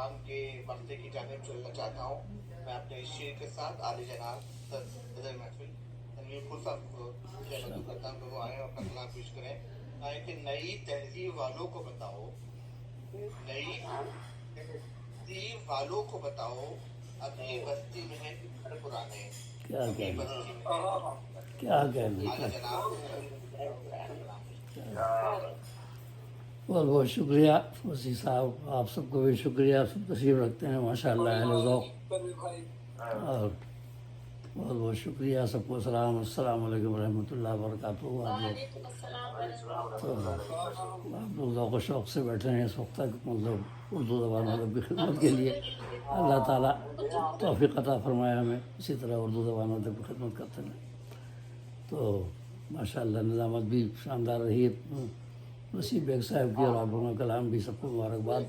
اختتام کے مرحلے کی جانب چلنا چاہتا ہوں. میں اپنے اس شعر کے ساتھ عالی جناب صدر محفل تنویر پور صاحب کو مدعو کرتا ہوں کہ وہ آئیں اور اپنا کلام پیش کریں. کہ نئی تہذیب والوں کو بتاؤ، نئی تہذیب والوں کو بتاؤ، اپنی بستی میں ہے گھر پرانے. کیا اپنی کہنا، بستی میں کیا کہنا. اعلیٰ جناب. بہت بہت شکریہ وسیع صاحب، آپ سب کو بھی شکریہ. سب تشریف رکھتے ہیں ماشاء اللہ، اہل ذوق. اور بہت بہت شکریہ سب کو. السلام علیکم ورحمۃ اللہ وبرکاتہ. آپ لوگ ذوق و شوق سے بیٹھے ہیں اس وقت تک، مطلب اردو زبان والوں کی خدمت کے لیے. اللہ تعالیٰ توفیق عطا فرمائے ہمیں اسی طرح اردو زبان والوں کی خدمت کرتے ہیں. تو ماشاء اللہ نظامت بھی شاندار رہی ہے نصیب بیگ صاحب کی، اور آپ لوگوں کا کلام بھی. سب کو مبارکباد.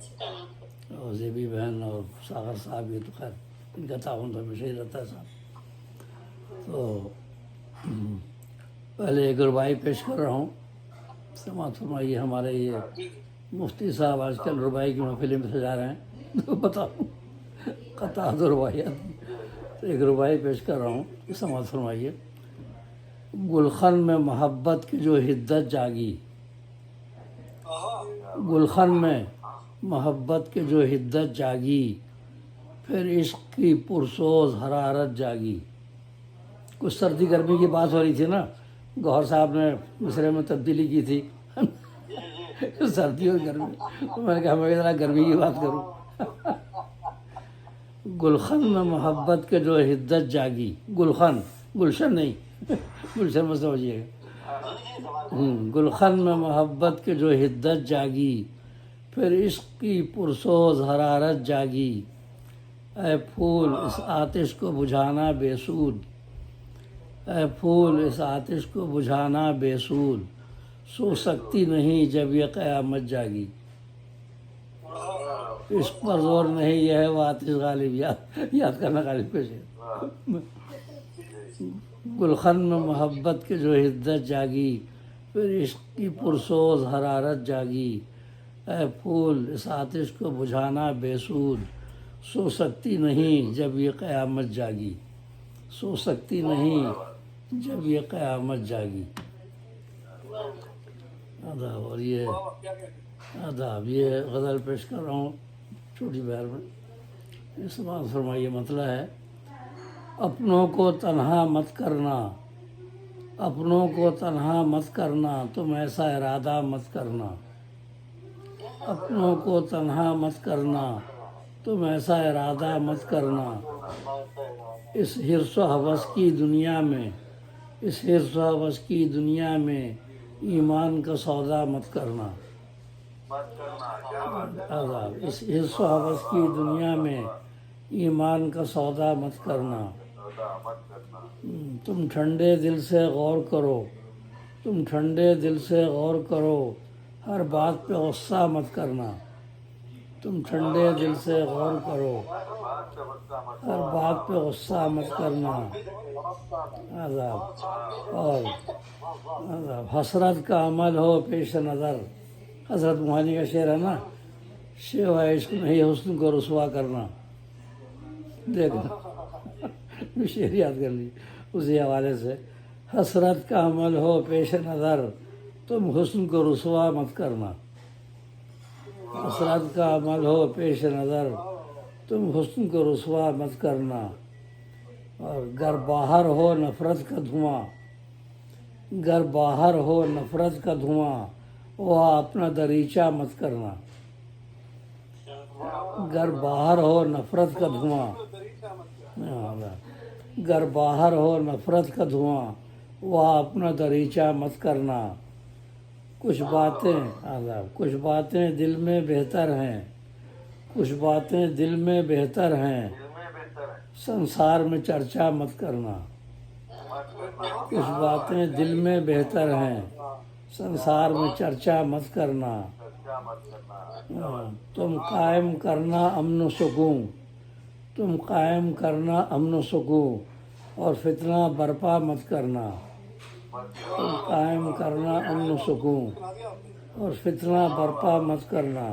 اور زیبی بہن اور ساغر صاحب، یہ تو خیر ان کا تعاون تو ہمیشہ ہی رہتا ہے صاحب. تو پہلے ایک رباعی پیش کر رہا ہوں، سماعت فرمائیے. ہمارے یہ مفتی صاحب آج کل رباعی کی محفلیں میں سجا رہے ہیں، تو بتاؤ قطعات و رباعیات. ایک رباعی پیش کر رہا ہوں، سماعت فرمائیے. گلخن میں محبت کی جو حدت جاگی، گلخن میں محبت کی جو حدت جاگی، پھر عشق کی پرسوز حرارت جاگی. کچھ سردی گرمی کی بات ہو رہی تھی نا، گوہر صاحب نے مصرے میں تبدیلی کی تھی سردی اور گرمی، تو میں نے کہا میں ذرا گرمی کی بات کروں. گلخن میں محبت کے جو حدت جاگی، گلخن گلشن نہیں گلشن میں سمجھیے. گلخن میں محبت کے جو حدت جاگی، پھر عشق کی پرسوز حرارت جاگی. اے پھول اس آتش کو بجھانا بے سود، اے پھول اس آتش کو بجھانا بے سود، سو سکتی نہیں جب یہ قیامت جاگی. عشق پر زور نہیں، یہ ہے وہ آتش غالب. یاد کرنا غالب کو سے. گلخن میں محبت کی جو حدت جاگی، پھر عشق کی پرسوز حرارت جاگی. اے پھول اس آتش کو بجھانا بے سود، سو سکتی نہیں جب یہ قیامت جاگی. سو سکتی نہیں جب یہ قیامت جاگی. آداب. اور یہ آداب، یہ غزل پیش کر رہا ہوں چھوٹی بہر میں. اس بات فرمائیے. مطلب ہے اپنوں کو تنہا مت کرنا، اپنوں کو تنہا مت کرنا، تم ایسا ارادہ مت کرنا. اپنوں کو تنہا مت کرنا، تم ایسا ارادہ مت کرنا. اس حرص و ہوس کی دنیا میں، اس حرص و ہوس کی دنیا میں ایمان کا سودا مت کرنا. عذاب. اس حرص و ہوس کی دنیا میں ایمان کا سودا مت کرنا. تم ٹھنڈے دل سے غور کرو، تم ٹھنڈے دل سے غور کرو، ہر بات پہ غصہ مت کرنا. تم ٹھنڈے دل سے غور کرو، ہر بات پہ غصہ مت کرنا. عذاب. اور عذاب. حسرت کا عمل ہو پیش نظر، حضرت موہانی کا شعر ہے نا، شیو عشق نہیں حسن کو رسوا کرنا. دیکھنا شعر یاد کر لی اسی حوالے سے. حسرت کا عمل ہو پیش نظر، تم حسن کو رسوا مت کرنا. حسرت کا عمل ہو پیش نظر، تم حسن کو رسوا مت کرنا. اور گر باہر ہو نفرت کا دھواں، گر باہر ہو نفرت کا دھواں، وہ اپنا دریچہ مت کرنا. گر باہر ہو نفرت کا دھواں، گر باہر ہو نفرت کا دھواں، وہ اپنا دریچہ مت کرنا. کچھ باتیں عذاب. کچھ باتیں دل میں بہتر ہیں، کچھ باتیں دل میں بہتر ہیں، سنسار میں چرچا مت کرنا. کچھ باتیں دل میں بہتر ہیں، سنسار میں چرچا مت کرنا. تم قائم کرنا امن و سکون، تم قائم کرنا امن و سکون، اور فتنہ برپا مت کرنا. تم قائم کرنا امن و سکون، اور فتنہ برپا مت کرنا.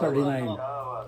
39।